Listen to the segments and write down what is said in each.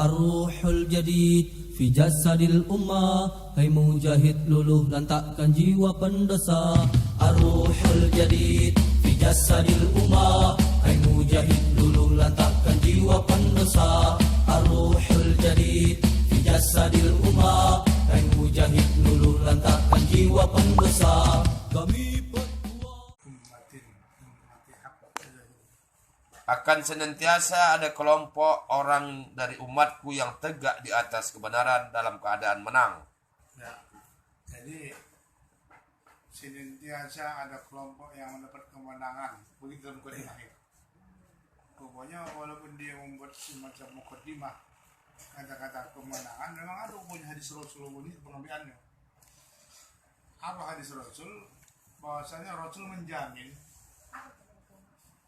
Ar-ruhul jadid fi jasadil ummah. Hai mujahid luluh lantakkan jiwa pendosa. Ar-ruhul jadid fi jasadil ummah. Hai mujahid luluh lantakkan jiwa pendosa. Ar-ruhul jadid fi jasadil ummah. Hai mujahid luluh lantakkan jiwa pendosa. Kami akan senantiasa ada kelompok orang dari umatku yang tegak di atas kebenaran dalam keadaan menang. Ya, jadi senantiasa ada kelompok yang mendapat kemenangan begitu dalam mukadimah itu. Pokoknya walaupun dia membuat semacam mukadimah kata-kata kemenangan, memang ada punya hadis Rasul ini pengambilannya. Apa hadis Rasul? Bahwasanya Rasul menjamin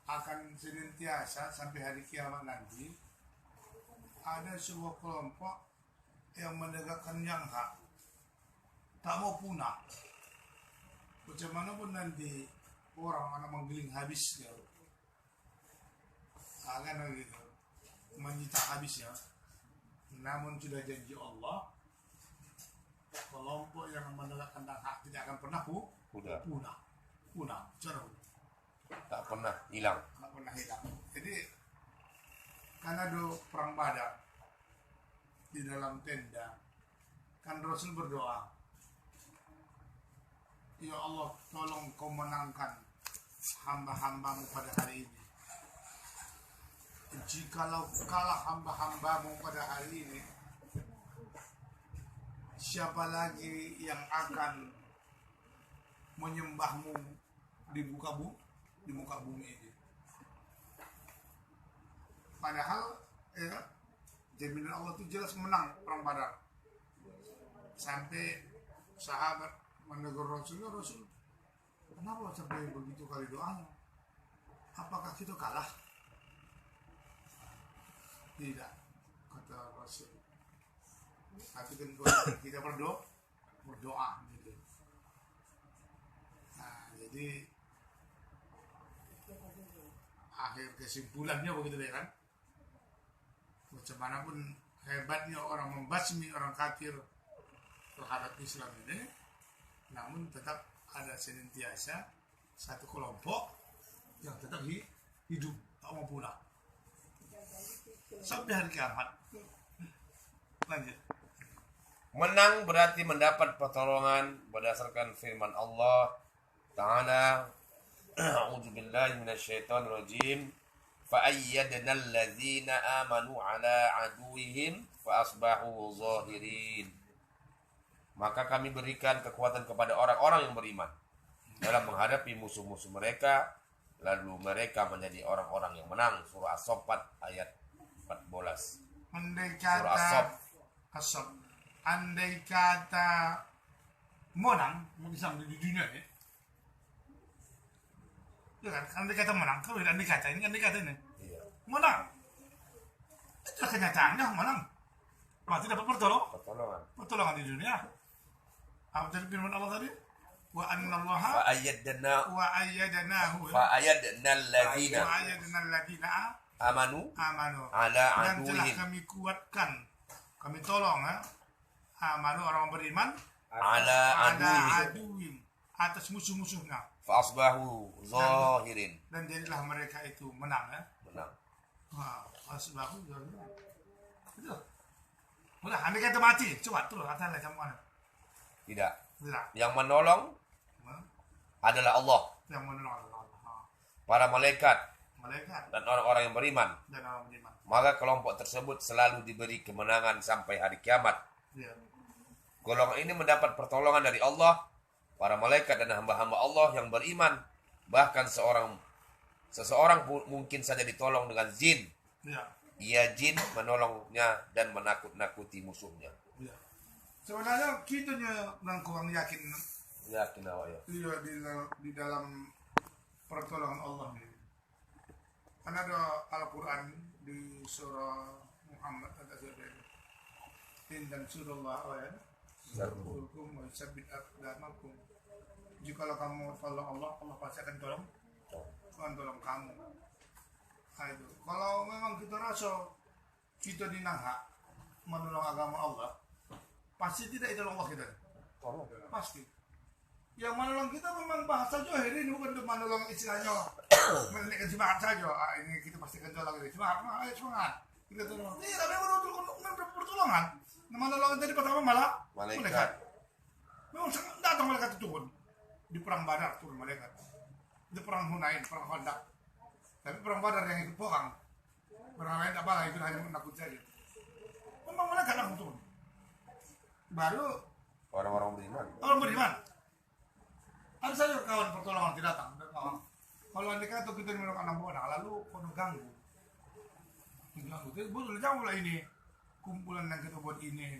akan senantiasa sampai hari kiamat nanti ada sebuah kelompok yang menegakkan yang hak, tak mau punah. Bagaimanapun nanti orang menggiling habis ya, akan begitu menyita habisnya. Namun sudah janji Allah, kelompok yang menegakkan yang hak tidak akan pernah punah. Tak pernah hilang. Jadi karena do perang Badar di dalam tenda, kan Rasul berdoa, ya Allah tolong kau menangkan hamba-hambamu pada hari ini. Jikalau kalah hamba-hambamu pada hari ini, siapa lagi yang akan menyembahmu di muka bumi ini? Padahal jaminan Allah itu jelas menang perang Badar. Sampai sahabat menegur Rasul, kenapa sampai begitu kali doanya? Apakah kita kalah? Tidak, kata Rasul. Tapi kan kita berdoa gitu. Nah, jadi akhir kesimpulannya begitu deh kan. Bagaimanapun hebatnya orang membasmi orang kafir terhadap Islam ini, namun tetap ada senantiasa satu kelompok yang tetap hidup, tak mau pulang sampai hari kiamat. Lanjut. Menang berarti mendapat pertolongan berdasarkan firman Allah Ta'ala, A'udzubillahi minasyaitonirrajim. فَأَيَّدْنَا الَّذِينَ آمَنُوا عَلَىٰ عَدُوِّهِمْ فَأَصْبَحُوا ظَاهِرِينَ. Maka kami berikan kekuatan kepada orang-orang yang beriman dalam menghadapi musuh-musuh mereka, lalu mereka menjadi orang-orang yang menang. Surah As-Saffat ayat 14. Andai kata menang bisa di dunia ya. Ya kan, andai kata menang, kalau andai kata ini. Iya. Menang. Itu kenyataannya menang. Berarti dapat pertolongan di dunia. Apa tadi firman Allah tadi? Wa annallaha wa ayyadnahu alladzina amanu ala dan telah aduwwihim. kami kuatkan, kami tolong amanu orang beriman ala aduwwihim atas musuh-musuhnya. Fa'asbahu zahirin. Dan jadilah mereka itu menang ya. Menang. Asbahu zahirin. Betul. Udah, andai kata mati, coba tuh kata lah macam mana? Tidak. Tidak. Yang menolong adalah Allah. Yang menolong Allah. Para malaikat Dan orang-orang yang beriman. orang beriman. Maka kelompok tersebut selalu diberi kemenangan sampai hari kiamat. Ya. Golongan ini mendapat pertolongan dari Allah, para malaikat dan hamba-hamba Allah yang beriman. Bahkan seseorang mungkin saja ditolong dengan jin. Ya. Ia jin menolongnya dan menakut-nakuti musuhnya. Ya. Sebenarnya kita yang kurang yakin Awak ya. di dalam pertolongan Allah ini. Karena ada Al-Quran di surah Muhammad ada surah ini. Dan surah Allah ya. Zarrukum wa yusabbit aqdamakum. Jikalau kamu tolong Allah pasti akan tolong kamu. Nah, itu. Kalau memang kita rasa kita dinangha, menolong agama Allah, pasti tidak itu Allah kita. Tolong. Pasti. Yang menolong kita memang bahasa johir ini bukan untuk menolong istilahnya menunjukkan semangat saja. Ini kita pastikan tolong ini semangat, ayo semangat. Kita tolong. Tidak, memang untuk pertolongan. Menolong tadi pertama malah malaikat. Memang datang malaikat itu turun di perang Badar turun malaikat. Di perang Hunain, perang Khandaq. Tapi perang Badar yang ikut perang. Perang lain tak apa, itu hanya menakut saja. Memang malaikat langsung turun. Baru Orang-orang beriman. orang beriman. Ada saja kawan pertolongan tidak datang. Kalau anda kata kita menolong anak buah, lalu kau ganggu. Ganggu. Jadi betul jauh lah ini. Kumpulan yang kita buat ini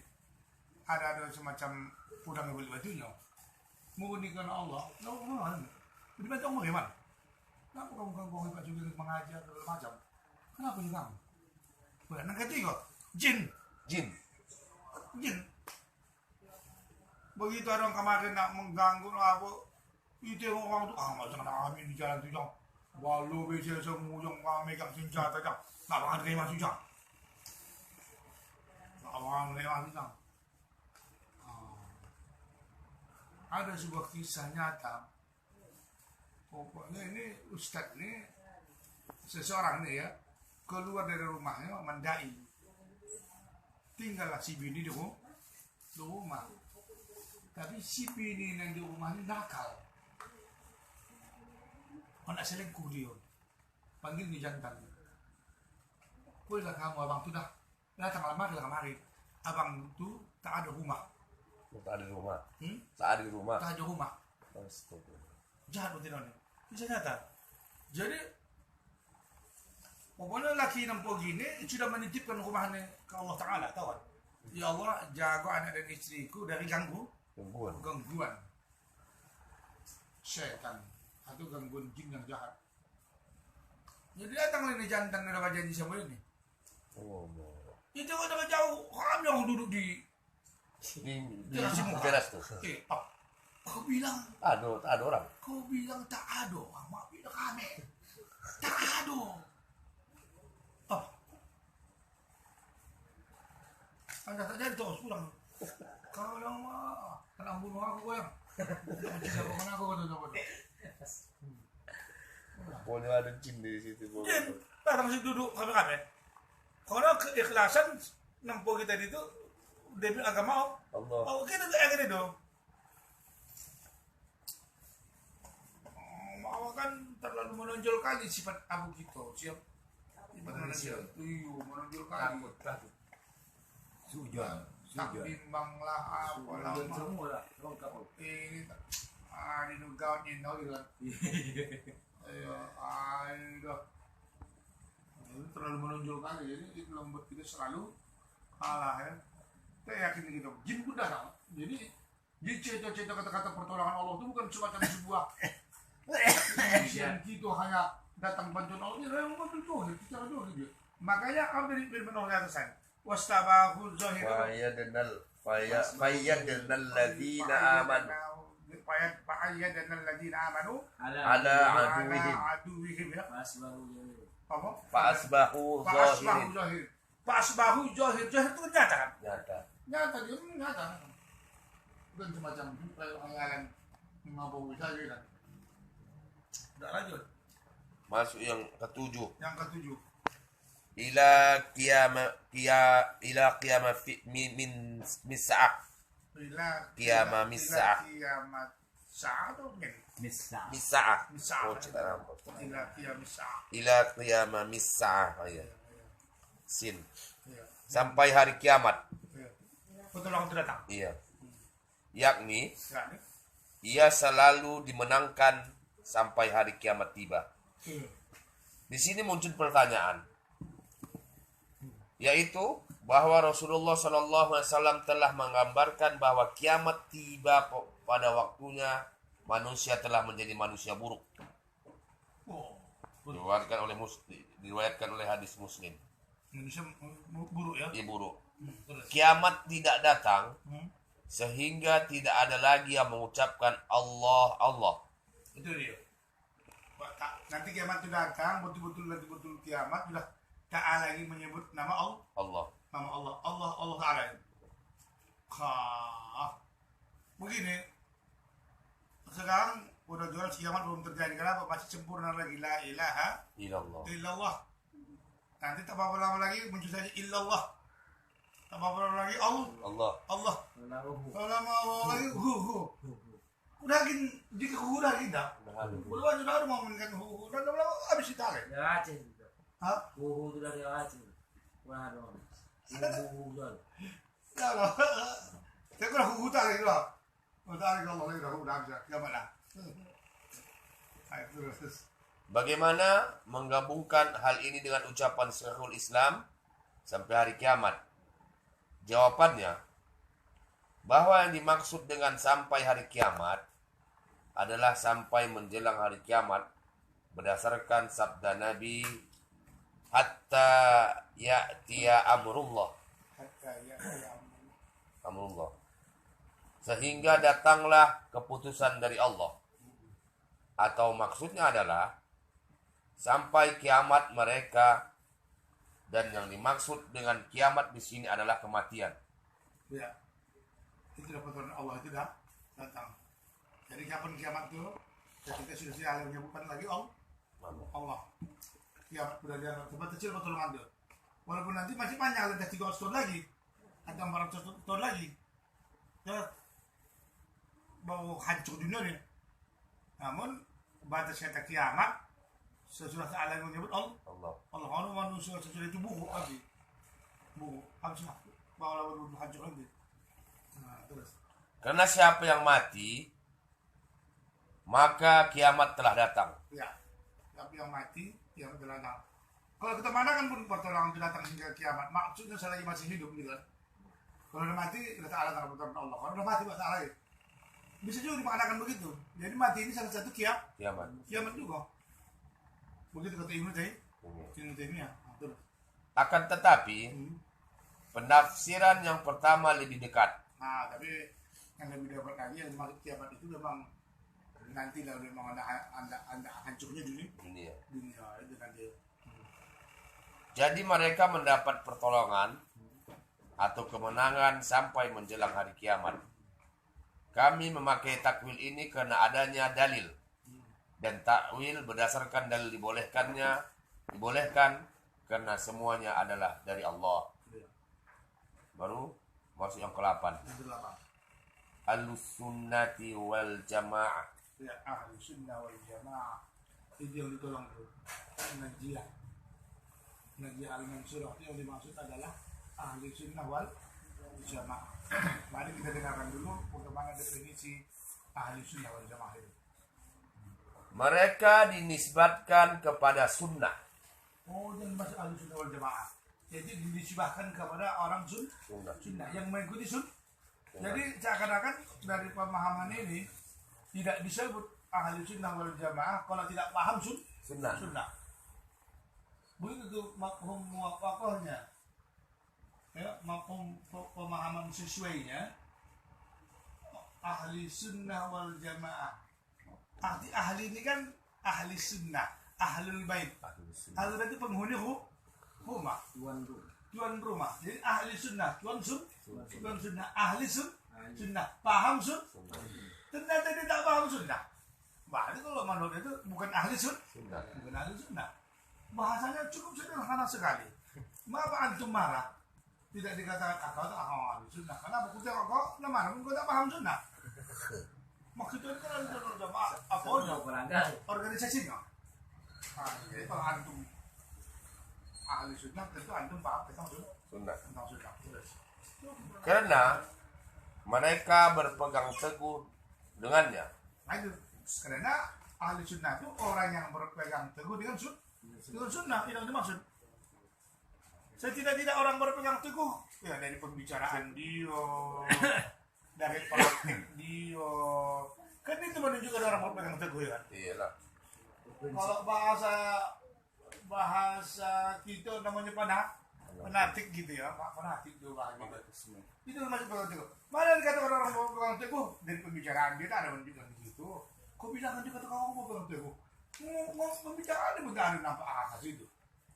ada semacam udang yang beli batunya. Mengunikan Allah. Jadi macam Allah gimana? Kenapa kamu ganggu Pak Juga mengajar segala macam? Kenapa you ganggu? Yang ketiga, jin. Begitu ada orang kemarin nak mengganggu apa, itu orang tu macam kami di jalan tu jam. Walau biasa semua yang megang senjata jam, nak makan terima senjata. Orang lewat bilang ada sebuah kisah nyata. Pokoknya ini ustaz ini seseorang nih ya keluar dari rumahnya mendai, tinggallah si bini di rumah. Tapi si bini yang di rumah ini nakal, anak selingkuh dia, panggil di jantan. Pulang kamu abang tu dah datang lamar kemari. Abang tu tak ada rumah. Tak ada rumah. Tak ada rumah. Tak ada rumah. Astaga. Jahat betul ni. Bisa nyata. Jadi pokoknya laki nampak gini sudah menitipkan rumahnya ke Allah Taala, tahu kan? Ya Allah, jaga anak dan istriku dari gangguan syaitan atau gangguan jin yang jahat. Jadi datang ini jantan ada janji sama ini. Oh, Itu kalau jauh, kami yang duduk di teras tu. Kau bilang Ada orang. Kau bilang tak ada, mak bilang kami tak ada. Anda tak jadi terus pulang. Kalau nak bunuh aku goyang. Tidak mana aku kata. Pokoknya ada jin di situ. Jin, datang situ duduk kami. Karena keikhlasan nampak kita itu demi agama Allah. Kita tak yakin itu. Mau kan terlalu menonjol kali sifat abu kita. Siap. Sifat manusia. Menonjol kali. Sujan. Tak bimbanglah apalah. Semua lah. Lengkap. Ini di nugaun ini tahu kan. Ayo. Itu terlalu menonjol kali, jadi itu membuat kita selalu kalah ya. Saya yakin gitu. Jin pun datang. Jadi di cerita-cerita kata-kata pertolongan Allah itu bukan semacam sebuah yang gitu hanya datang bantuan Allah. Ini memang betul secara johir. Makanya apa dari firman Allah atas sana? Wastabahu zahir. Fayyadnal ladzina amanu ala aduwwihim Asbahu Fa'asbahu zahir itu nyata kan? Nyata. Dia nyata. Bukan semacam pengalan mengabau saja kan. Tidak lanjut. Masuk yang ketujuh. Yang ketujuh. Ila qiyama min mis'ah. Qiyama mis'ah. Kiamat sa'ah atau min? Mis'ah. Oh, cerita nampak. Ila qiyama mis'ah. Sin. Sampai hari kiamat. Betul waktu datang. Iya. Yakni ia selalu dimenangkan sampai hari kiamat tiba. Di sini muncul pertanyaan, yaitu bahwa Rasulullah SAW telah menggambarkan bahwa kiamat tiba pada waktunya manusia telah menjadi manusia buruk. Diriwayatkan oleh hadis Muslim. Manusia buruk ya? Iya, buruk. Kiamat tidak datang sehingga tidak ada lagi yang mengucapkan Allah Allah. Itu dia. Nanti kiamat itu datang, betul kiamat sudah tak lagi menyebut nama Allah. Allah. Nama Allah Taala. Begini, sekarang udah jual kiamat belum terjadi. Kenapa? Masih sempurna lagi la ilaha illallah. Nanti tak apa lama lagi muncul saja illallah. Tak apa lama lagi Allah. Lama lagi hu. Udah gini, jika hu udah gini dah. Udah sudah mau meningkat hu. Udah lama habis kita lagi. Dari Aceh juga. Hah? Huhu itu dari Aceh. Wah, dong. Huhu dong. Kalau saya kira hu tak lagi lah. Udah lagi Allah lagi udah habis. Kiamat dah. Ayo terus. Bagaimana menggabungkan hal ini dengan ucapan Syekhul Islam sampai hari kiamat? Jawabannya, bahwa yang dimaksud dengan sampai hari kiamat adalah sampai menjelang hari kiamat berdasarkan sabda Nabi, hatta ya'tiya amrullah. Sehingga datanglah keputusan dari Allah. Atau maksudnya adalah sampai kiamat mereka, dan yang dimaksud dengan kiamat di sini adalah kematian. Ya, itu peraturan Allah itu dah datang. Jadi kapan kiamat itu? Ketika sudah siapa menyebutkan lagi Allah. Kiamat sudah dia tempat kecil pertolongan itu. Walaupun nanti masih panjang, ada 300 tahun lagi, ada 400 tahun lagi. Ya, mau hancur dunia ini. Namun batas kata kiamat sesudah Allah yang menyebut Allah manusia sesudah itu buku lagi habis bahwa lalu hancur lagi. Nah, terus Karena siapa yang mati, maka kiamat telah datang. ya, tapi yang mati yang telah datang. Kalau kita manakan pun pertolongan itu datang hingga kiamat, maksudnya selagi masih hidup gitu kan. Kalau udah mati, kita Allah tanpa pertolongan Allah. Kalau udah mati, bahasa Allah bisa juga dimaknakan begitu. Jadi mati ini salah satu kiamat juga. Begitu kata Ibnu Taimiyah. Terus. Akan tetapi, penafsiran yang pertama lebih dekat. Nah, tapi yang lebih dekat lagi yang dimaksud kiamat itu memang nanti kalau memang anda hancurnya dunia itu nanti. Jadi mereka mendapat pertolongan atau kemenangan sampai menjelang hari kiamat. Kami memakai takwil ini karena adanya dalil. Dan takwil berdasarkan dalil dibolehkan karena semuanya adalah dari Allah. Baru masuk yang ke-8. Ahlus-sunnati wal jamaah. Ya, Ahlus-sunnah wal jamaah. Itu yang ditolong tuh. Najiyah al-Mansurah itu yang dimaksud adalah Ahlus-sunnah wal jamaah. Mari kita dengarkan dulu bagaimana definisi Ahlus-sunnah wal jamaah itu. Mereka dinisbatkan kepada sunnah. Oh, dan masuk Ahlus-sunnah wal jamaah. Jadi dinisbahkan kepada orang sunnah yang mengikuti sunnah. Jadi seakan-akan dari pemahaman ini tidak disebut Ahlus-sunnah wal jamaah kalau tidak paham sunnah. Begitu tuh mafhum muwafaqahnya. Ya, mafhum pemahaman sesuainya. Ahli sunnah wal jamaah. Arti ahli ini kan ahli sunnah, ahlul bait. Ahlul bait itu penghuni rumah, tuan rumah. Jadi ahli sunnah, tuan sunnah, ahli sunnah, paham sunnah. Ternyata dia tak paham sunnah. Berarti kalau menurut itu bukan ahli sunnah, bukan ahli sunnah. Bahasanya cukup sederhana sekali. Mengapa antum marah? Tidak dikatakan kau tak ahli sunnah. Kenapa? Kau tengok kau, nama pun kau tak paham sunnah. Maksudnya kan jamaah apa organisasinya. Jadi kalau antum ahli sunnah tentu antum paham tentang sunnah. Karena mereka berpegang teguh dengannya. Nah itu karena ahli sunnah itu orang yang berpegang teguh dengan sunnah yang dimaksud. Setidak-tidak orang berpegang teguh ya dari pembicaraan dia. Dari praktik dia kan itu menunjukkan orang berpegang teguh ya. Iyalah. Kalau bahasa kita namanya fanatik gitu ya, fanatik itu bahasa itu masih berpegang teguh. Mana dikatakan orang berpegang teguh dari pembicaraan dia ada menunjukkan di situ. Kau bilang kan dia kata kamu berpegang teguh. Pembicaraan dia tidak ada nampak atas itu.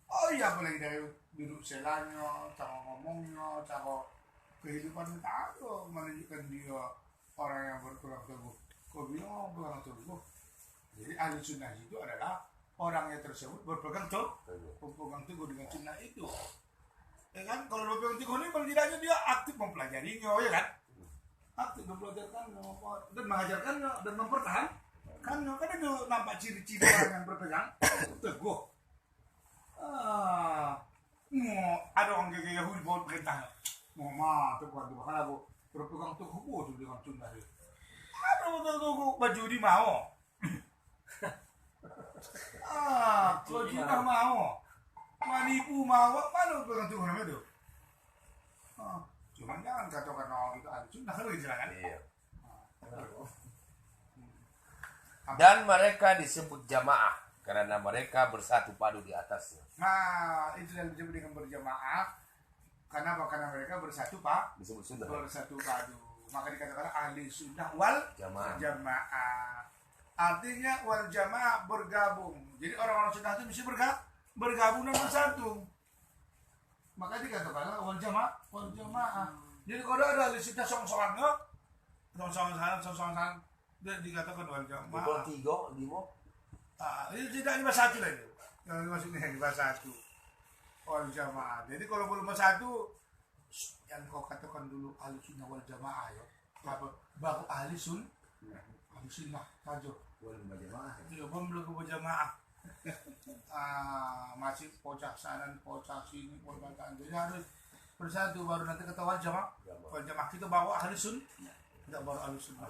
Oh iya, apalagi dari duduk selanya, cara ngomongnya, cara kehidupan tahu menunjukkan dia orang yang berpegang teguh. Kau bilang orang berpegang teguh. Jadi ahli sunnah itu adalah orangnya tersebut berpegang teguh dengan sunnah itu. Ya kan, kalau berpegang teguh ini paling tidaknya dia aktif mempelajarinya, ya kan? Aktif mempelajarkannya dan mengajarkannya dan mempertahankannya. Kan itu nampak ciri-ciri orang yang berpegang teguh. Ada orang kayak Yahudi bawa perintahnya. Mama, tuh bukan Tuhan aku berpegang teguh tuh dengan sunnah itu. Berpegang teguh baju di mau. Kalau sunnah mau, manipu mau, mana berpegang teguh namanya itu? Cuman jangan katakan orang itu ahli sunnah kan begitu kan? Iya. Dan mereka disebut jamaah karena mereka bersatu padu di atasnya. Nah, itu yang disebut dengan berjamaah. Karena mereka bersatu Disebut sunnah. bersatu padu. Maka dikatakan ahli sunnah wal jamaah. Artinya wal jamaah bergabung. Jadi orang-orang sunnah itu mesti bergabung dan bersatu. Maka dikatakan wal jamaah. Jadi kalau ada ahli sunnah song-songan, dikatakan wal jamaah. Itu tidak lima satu lagi. Yang maksudnya lima satu. Wal jamaah. Jadi kalau belum satu, yang kau katakan dulu ahli sunnah wal jamaah ya. Baru ahli sunnah saja. Belum berjamaah. Belum berjamaah. Masih pocak sana, pocak sini, pocak sana. Jadi harus bersatu baru nanti kata wal jamaah. Wal jamaah kita bawa ahli sunnah. Tidak baru ahli sunnah.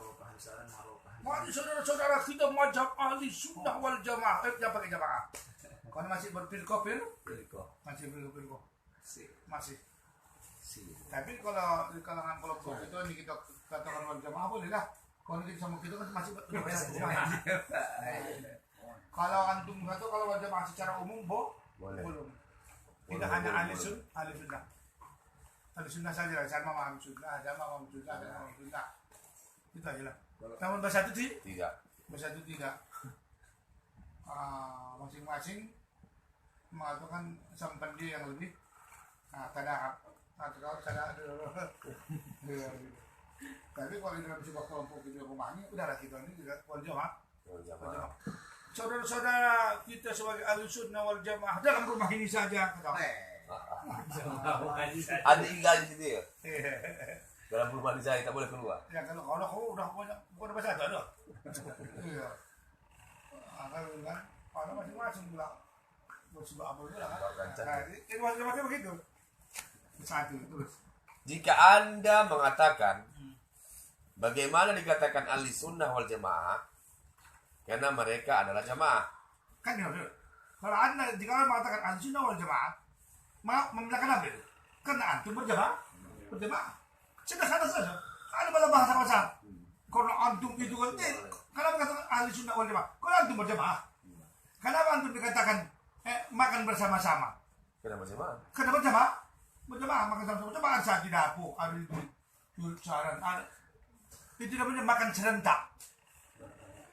Mari saudara-saudara kita mazhab ahli sunnah wal jamaah. Jangan pakai jamaah. Kalau masih berfirqah, masih berfirqah. Masih. Tapi kalau di kalangan kelompok itu ini kita katakan wal jamaah boleh lah. Kalau kita sama kita kan masih bersatu. Kalau antum kata kalau wal jamaah secara umum belum. Tidak hanya ahli sunnah. Ahli sunnah saja lah. Sama ahli sunnah, sama ahli sunnah. Itu aja lah. Namun bersatu tidak. Bersatu tidak. Masing-masing mengatakan sampan dia yang lebih kadang tapi kalau dalam sebuah kelompok itu rumahnya udahlah kita ini juga wal jamaah. Saudara-saudara kita sebagai ahli sunnah wal jamaah dalam rumah ini saja Ada tinggal di situ ya. Dalam rumah ini saya tak boleh keluar. Ya kalau udah bukan bersatu ada. Iya. Kalau bilang kalau masing-masing bilang bersebab apa itu lah kan. Ini masing-masing begitu. Satu terus. Jika Anda mengatakan bagaimana dikatakan ahli sunnah wal jamaah karena mereka adalah jamaah. Kan ya, kalau Anda jika mengatakan ahli sunnah wal jamaah membenarkan apa itu? Karena antum berjamaah. Sederhana saja. Ada pada bahasa. Kalau antum itu kan, kenapa katakan ahli sunnah wal jamaah? Kalau antum berjamaah. Kenapa antum dikatakan makan bersama-sama? Kenapa jamaah? Kenapa berjamaah makan bersama-sama? Coba saat di dapur ada itu saran ada. Itu namanya makan serentak.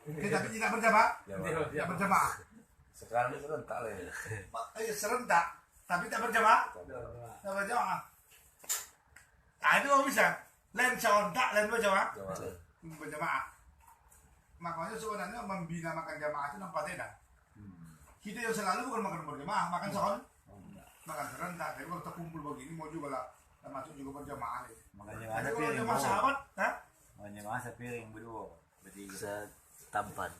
Tapi tidak berjamaah. Tidak berjamaah. Sekarang ini serentak lah ya. Serentak, tapi tidak berjamaah. Tidak berjamaah. Nah itu bisa. Lain serentak, lain berjamaah. Makanya sebenarnya membina makan jamaah itu nampak tidak. Kita yang selalu bukan makan berjamaah, makan serentak. Tapi kalau terkumpul begini mau juga lah, termasuk juga berjamaah. Makanya masa piring sahabat, Makanya masa piring berdua, bertiga. Tampan.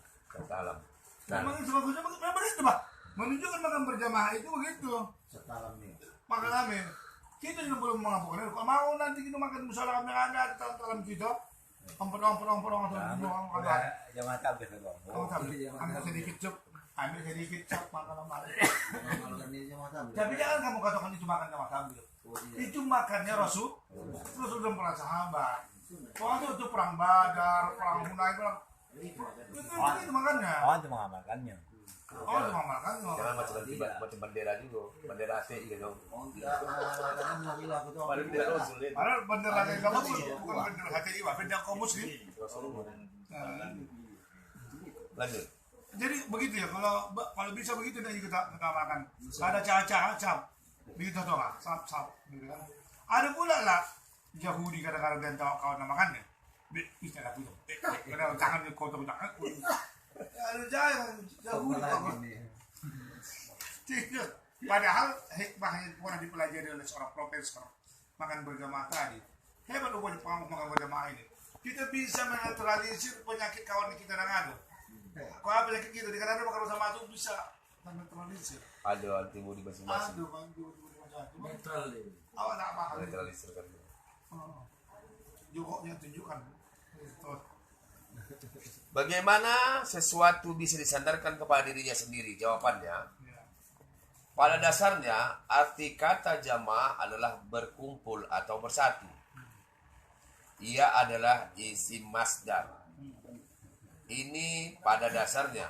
Salam. Memang sebagusnya begitu Pak. Menunjukkan makan berjamaah itu begitu. Setalam nih. Makan rame. Kita juga belum mengapakan. Kalau mau nanti kita makan musola yang ada di dalam kita. Ompong atau Jangan kabeh doang. ambil sedikit cuk. Makan lama. Tapi jangan kamu katakan itu makan sama sambil. Itu makannya Rasul dan para sahabat. Waktu itu perang Badar, perang Hunain, itu makannya. Itu mengamalkannya. Itu makannya. Jangan macam bendera juga, bendera ACI gitu. Padahal bendera agama bukan bendera HTI, bendera kaum muslim. Lanjut. Jadi begitu ya, kalau bisa begitu dan kita makan. Ada cap, begitu toh cap, gitu kan. Ada pula lah Yahudi kadang-kadang dan kawan makan ya. Bisa lah itu. Kadang tangannya kotor tangan. Ada jangan Yahudi kok. Padahal hikmah yang pernah dipelajari oleh seorang profesor makan berjamaah tadi. Hebat rupanya pengaruh makan berjamaah ini. Kita bisa menetralisir penyakit kawan kita yang ada. Kalau penyakit kita dikarenakan makan bersama itu bisa menetralisir. Ada antibodi masing-masing. Aduh, macam-macam. Netral deh. Awak tak paham. Netralisir kan. Jokoknya tunjukkan. Bagaimana sesuatu bisa disandarkan kepada dirinya sendiri? Jawabannya, Ya. pada dasarnya arti kata jamaah adalah berkumpul atau bersatu. Ia adalah isim masdar. Ini pada dasarnya.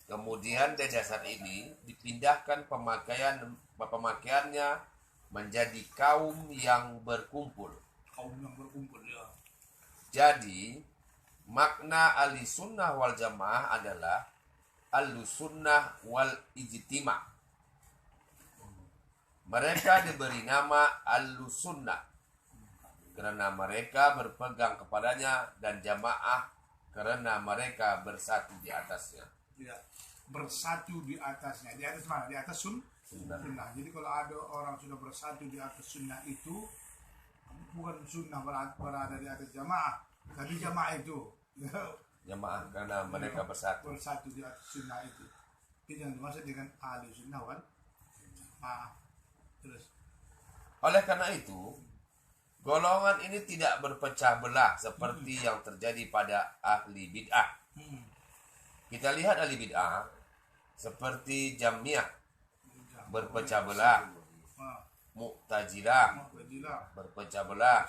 Kemudian dari dasar ini dipindahkan pemakaiannya menjadi kaum yang berkumpul. Kaum yang berkumpul ya. Jadi makna ahli sunnah wal jamaah adalah ahlus sunnah wal ijtima. Mereka diberi nama ahlus sunnah karena mereka berpegang kepadanya, dan jamaah karena mereka bersatu di atasnya. Ya. Bersatu di atasnya. Di atas mana? Di atas sunnah. Jadi kalau ada orang sudah bersatu di atas sunnah itu bukan sunnah berada di atas jamaah, tapi jamaah itu Jamaah karena mereka bersatu. bersatu di atas sunnah itu. Itu yang dimaksud dengan ahli sunnah wal jamaah. Terus Oleh karena itu, golongan ini tidak berpecah belah seperti yang terjadi pada ahli bid'ah. Kita lihat ahli bid'ah seperti Jahmiyah berpecah belah, Mu'tazilah berpecah belah,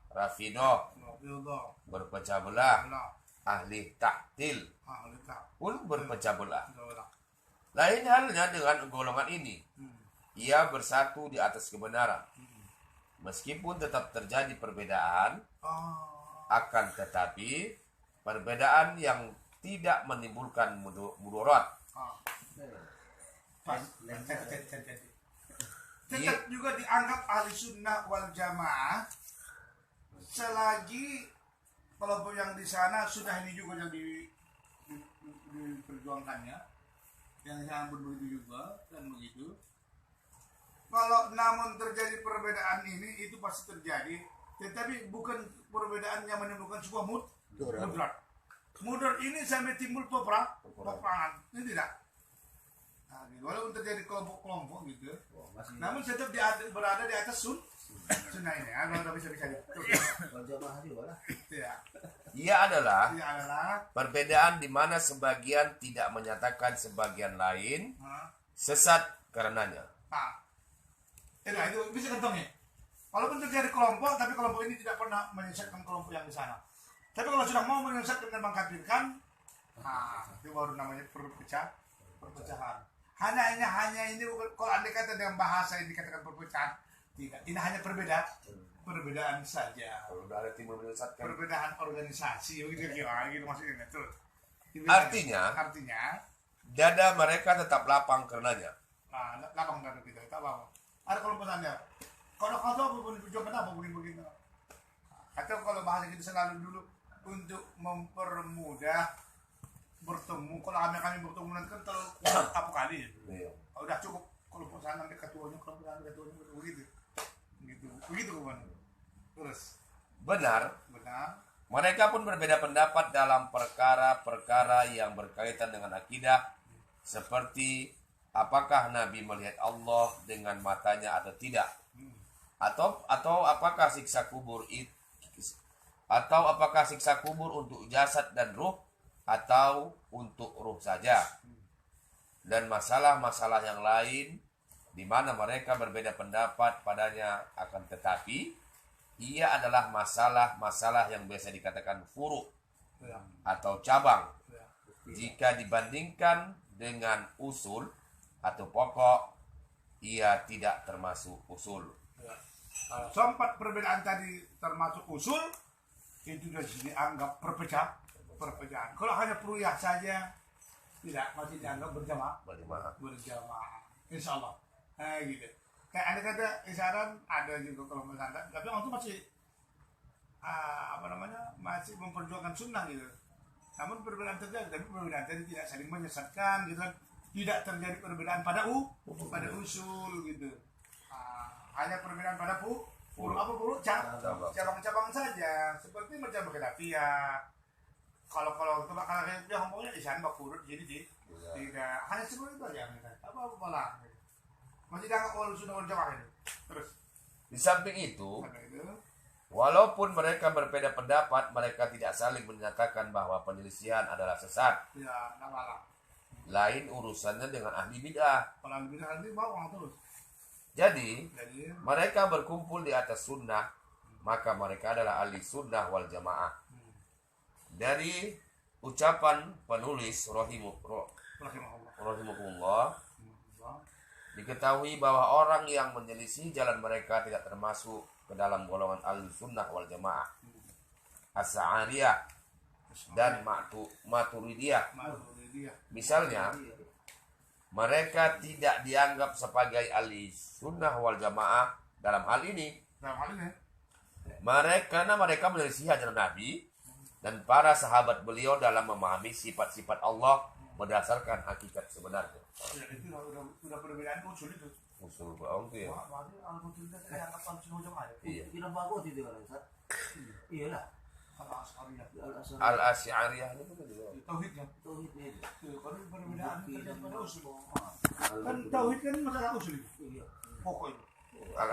Rafidah berpecah belah, ahli ta'til pun berpecah belah. Lain halnya dengan golongan ini. Ia bersatu di atas kebenaran. Meskipun tetap terjadi perbedaan, akan tetapi perbedaan yang tidak menimbulkan mudarat. tetap juga dianggap ahli sunnah wal jamaah selagi kelompok yang di sana sunnah ini juga yang diperjuangkannya, yang sana pun begitu juga dan begitu. Kalau namun terjadi perbedaan ini, itu pasti terjadi, tetapi bukan perbedaan yang menimbulkan sebuah mudarat. Mudarat ini sampai timbul peperangan, ini tidak. Nah, walaupun terjadi kelompok-kelompok gitu, namun tetap berada di atas sunnah ini. Kalau bisa Kalau jamaah juga lah. ya. Ia adalah Ini adalah perbedaan di mana sebagian tidak menyatakan sebagian lain sesat karenanya. Nah, itu bisa kentongnya. Walaupun terjadi kelompok, tapi kelompok ini tidak pernah menyesatkan kelompok yang di sana. Tapi kalau sudah mau menyesatkan dan mengkafirkan, itu baru namanya perpecahan. Hanya ini kalau andai kata dengan bahasa ini dikatakan perpecahan, tidak. Ini hanya perbedaan saja. Kalau udah ada timbul menyesatkan. Perbedaan organisasi, gitu maksudnya. Terus. Artinya, dada mereka tetap lapang karenanya. Lapang dada kita, tak apa. Ada kelompok sana. Kalau apa pun diperjuangkan apa begini. Atau kalau bahasa kita selalu dulu untuk mempermudah bertemu. Kalau kami bertemu nanti kan terlalu apa kali. Iya. Udah cukup kelompok sana ada ketuanya, kelompok sana ketuanya begitu. Begitu kawan. Terus Benar, benar. mereka pun berbeda pendapat dalam perkara-perkara yang berkaitan dengan akidah, seperti apakah Nabi melihat Allah dengan matanya atau tidak, atau apakah siksa kubur untuk jasad dan ruh, atau untuk ruh saja, dan masalah-masalah yang lain di mana mereka berbeda pendapat padanya. Akan tetapi ia adalah masalah-masalah yang biasa dikatakan furu atau cabang jika dibandingkan dengan usul atau pokok. Ia tidak termasuk usul. Sempat perbedaan tadi termasuk usul, itu sudah dianggap perpecahan. Kalau hanya peruyah saja, tidak, masih dianggap berjamaah. Insya Allah. Gitu. kayak ada kata isyarat ada juga kalau santai, tapi orang tuh masih masih memperjuangkan sunnah gitu. Namun perbedaan terjadi, tapi perbedaan tadi tidak saling menyesatkan gitu kan. Tidak terjadi perbedaan pada usul gitu. Hanya perbedaan pada cabang-cabang saja, seperti macam khilafiyah. Kalau dia ngomongnya isyan bakurut jadi tidak hanya seperti itu aja apa lah. Masih dianggap sudah jamaah itu. Terus Di samping itu, walaupun mereka berbeda pendapat, mereka tidak saling menyatakan bahwa penyelisihan adalah sesat. ya enggak malah. Lain urusannya dengan ahli bid'ah. Kalau yang bilang nanti mau orang terus. Jadi, Jadi mereka berkumpul di atas sunnah, maka mereka adalah ahli sunnah wal jamaah. Dari ucapan penulis rahimahullah, diketahui bahwa orang yang menyelisih jalan mereka tidak termasuk ke dalam golongan ahli sunnah wal jamaah, Asy'ariyah dan Maturidiyah. Misalnya, mereka tidak dianggap sebagai ahli sunnah wal jamaah dalam hal ini. Karena mereka menyelisih ajaran Nabi dan para sahabat beliau dalam memahami sifat-sifat Allah berdasarkan hakikat sebenarnya. Ya, itu udah perbedaan usul itu. Usul bang tuh ya. Berarti al-usul itu yang apa usul jamaah ya? Iya. Tidak bagus itu kan Ustaz. Iyalah. Apa Asy'ariyah? Al Asy'ariyah itu kan juga. Tauhidnya. Tauhidnya itu. Itu kan perbedaan terjadi pada usul. Ah, Kan tauhid kan masalah usul itu. iya. Pokok itu. Al